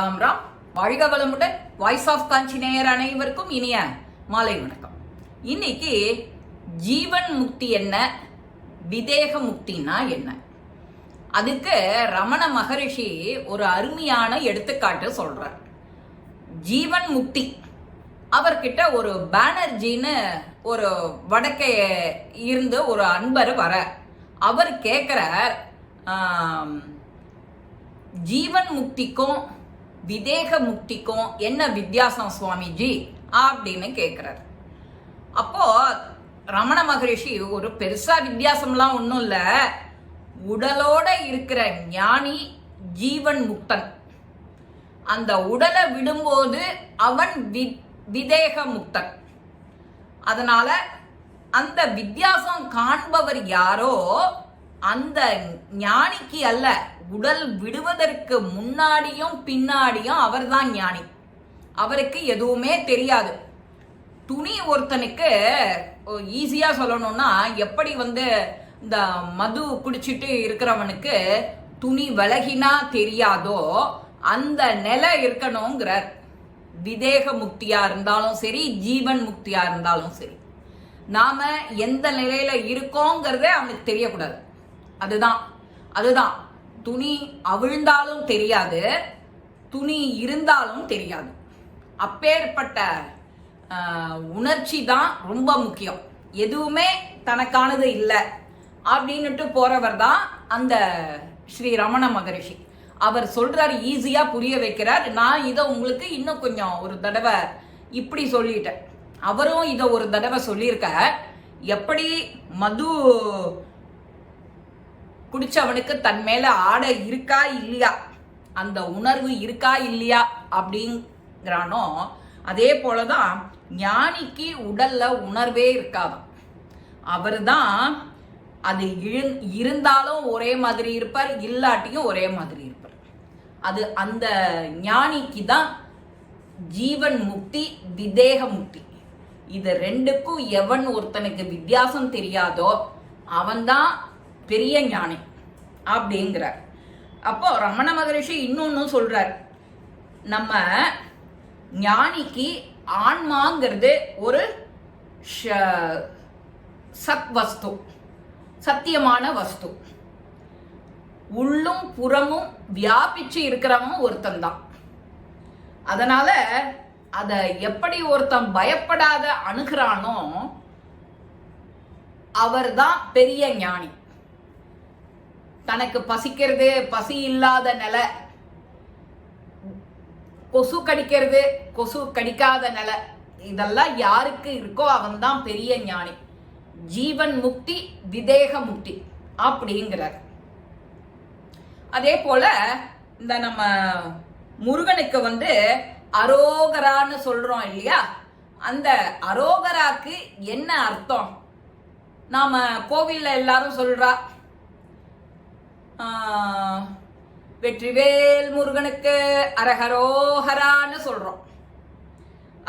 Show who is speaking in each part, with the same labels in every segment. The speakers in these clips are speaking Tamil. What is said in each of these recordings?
Speaker 1: ராம் ராம். வாழ்க வளமுடன். வாய்ஸ் ஆஃப் காஞ்சி நேயர் அனைவருக்கும் இனிய மாலை வணக்கம். இன்னைக்கு ஜீவன் முக்தி என்ன, விதேக முக்தினா என்ன, அதுக்கு ரமண மகரிஷி ஒரு அருமையான எடுத்துக்காட்டு சொல்றார். ஜீவன் முக்தி, அவர்கிட்ட ஒரு பானர்ஜின்னு ஒரு வடக்கே இருந்து ஒரு அன்பர் வர, அவர் கேட்கிறார், ஜீவன் முக்திக்கும் விதேக முக்திக்கும் என்ன வித்தியாசம் சுவாமிஜி அப்படின்னு கேட்கிறார். அப்போ ரமண மகரிஷி ஒரு பெருசா வித்தியாசம்லாம் ஒன்றும் இல்லை, உடலோட இருக்கிற ஞானி ஜீவன் முக்தன், அந்த உடலை விடும்போது அவன் விதேக முக்தன். அதனால அந்த வித்தியாசம் காண்பவர் யாரோ அந்த ஞானிக்கு அல்ல, உடல் விடுவதற்கு முன்னாடியும் பின்னாடியும் அவர் தான் ஞானி. அவருக்கு எதுவுமே தெரியாது. துணி ஒருத்தனுக்கு ஈஸியா சொல்லணும்னா, எப்படி இந்த மது குடிச்சிட்டு இருக்கிறவனுக்கு துணி விலகினா தெரியாதோ அந்த நிலை இருக்கணுங்கிறார். விதேக முக்தியா இருந்தாலும் சரி, ஜீவன் முக்தியா இருந்தாலும் சரி, நாம எந்த நிலையில இருக்கோங்கிறதே அவனுக்கு தெரியக்கூடாது. அதுதான் துணி அவிழ்ந்தாலும் தெரியாது, துணி இருந்தாலும் தெரியாது. அப்பேற்பட்ட உணர்ச்சி தான் ரொம்ப முக்கியம். எதுவுமே தனக்கானது இல்லை அப்படின்னுட்டு போறவர் தான் அந்த ஸ்ரீ ரமண மகரிஷி. அவர் சொல்றாரு, ஈஸியா புரிய வைக்கிறார். நான் இதை உங்களுக்கு இன்னும் கொஞ்சம் ஒரு தடவை இப்படி சொல்லிட்டேன். அவரும் இதை ஒரு தடவை சொல்லியிருக்க. எப்படி மது குடிச்சவனுக்கு தன் மேல ஆடை இருக்கா இல்லையா, அந்த உணர்வு இருக்கா இல்லையா அப்படிங்கிறானோ, அதே போலதான் ஞானிக்கு உடல்ல உணர்வே இருக்காதான். அவர் தான் அது இருந்தாலும் ஒரே மாதிரி இருப்பார், இல்லாட்டியும் ஒரே மாதிரி இருப்பார். அது அந்த ஞானிக்கு தான் ஜீவன் முக்தி, விதேக முக்தி. இது ரெண்டுக்கும் எவன் ஒருத்தனுக்கு வித்தியாசம் தெரியாதோ அவன்தான் பெரிய ஞானி அப்படிங்கிறார். அப்போ ரமண மகரிஷி இன்னொன்னு சொல்றார், நம்ம ஞானிக்கு ஆன்மாங்கிறது ஒரு சத் வஸ்து, சத்தியமான வஸ்து. உள்ளும் புறமும் வியாபிச்சு இருக்கிறவன் ஒருத்தன் தான். அதனால அத எப்படி ஒருத்தன் பயப்படாத அணுகிறானோ அவர் தான் பெரிய ஞானி. தனக்கு பசிக்கிறது, பசி இல்லாத நிலை, கொசு கடிக்கிறது, கொசு கடிக்காத நிலை, இதெல்லாம் யாருக்கு இருக்கோ அவன் தான் பெரிய ஞானி. ஜீவன் முக்தி, விதேக முக்தி அப்படிங்கிறார். அதே போல இந்த நம்ம முருகனுக்கு அரோகரான்னு சொல்றோம் இல்லையா, அந்த அரோகராக்கு என்ன அர்த்தம்? நாம கோவில்ல எல்லாரும் சொல்றா, வெற்றிவேல் முருகனுக்கு அரஹரோஹரான்னு சொல்றோம்.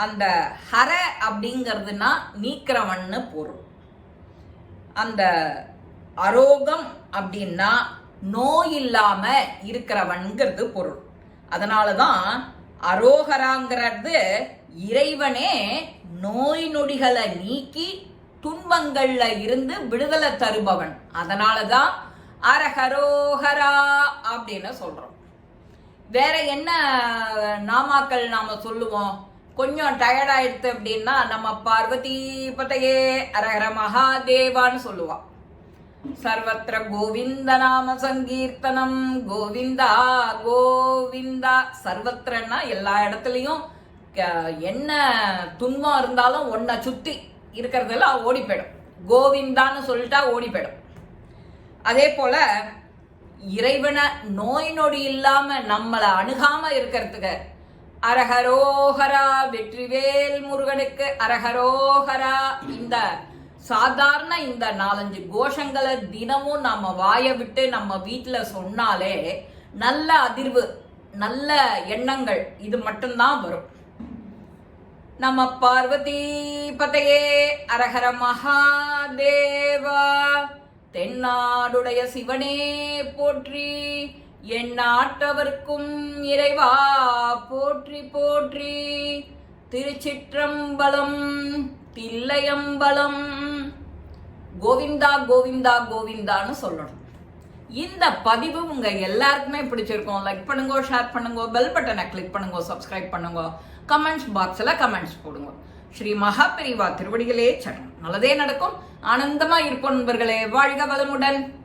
Speaker 1: அந்த ஹர அப்படிங்கிறதுனா நீக்கிறவன்னு பொருள். அந்த அரோகம் அப்படின்னா நோய் இல்லாம இருக்கிறவன்கிறது பொருள். அதனாலதான் அரோகராங்கிறது இறைவனே நோய் நொடிகளை நீக்கி துன்பங்கள்ல இருந்து விடுதலை தருபவன். அதனாலதான் அரஹரோஹரா அப்படின்னு சொல்றோம். வேற என்ன நாமாக்கள் நாம சொல்லுவோம்? கொஞ்சம் டயர்ட் ஆயிடுத்து அப்படின்னா நம்ம பார்வதி பதையே அரஹர மகாதேவான்னு சொல்லுவோம். சர்வத்திர கோவிந்த நாம சங்கீர்த்தனம், கோவிந்தா கோவிந்தா. சர்வத்திரன்னா எல்லா இடத்துலயும் என்ன துன்பம் இருந்தாலும் ஒன்ன சுத்தி இருக்கிறதெல்லாம் ஓடி போயிடும். கோவிந்தான்னு சொல்லிட்டா ஓடி போயிடும். அதே போல இறைவனை நோய் நொடி இல்லாம நம்மளை அணுகாம இருக்கிறதுக்கு அரஹரோஹரா, வெற்றிவேல் முருகனுக்கு அரஹரோஹரா. இந்த சாதாரண இந்த 4-5 கோஷங்களை தினமும் நம்ம வாய விட்டு நம்ம வீட்டுல சொன்னாலே நல்ல அதிர்வு, நல்ல எண்ணங்கள் இது மட்டும்தான் வரும். நம்ம பார்வதி பதையே அரஹர மகாதேவா. தென்னாடுடைய சிவனே போற்றி, எந்நாட்டவர்க்கும் இறைவா போற்றி போற்றி. திருச்சிற்றம்பலம், தில்லையம்பலம். கோவிந்தா கோவிந்தா கோவிந்தான்னு சொல்லணும். இந்த பதிவு உங்க எல்லாருக்குமே பிடிச்சிருக்கும். லைக் பண்ணுங்க, ஷேர் பண்ணுங்க, பெல் பட்டனை கிளிக் பண்ணுங்க, சப்ஸ்கிரைப் பண்ணுங்க, கமெண்ட்ஸ் பாக்ஸ்ல கமெண்ட்ஸ் போடுங்க. ஸ்ரீ மகா பெரிவா திருவடிகளே சரணம். நல்லதே நடக்கும். ஆனந்தமா இருப்போம் நண்பர்களே. வாழ்க வளமுடன்.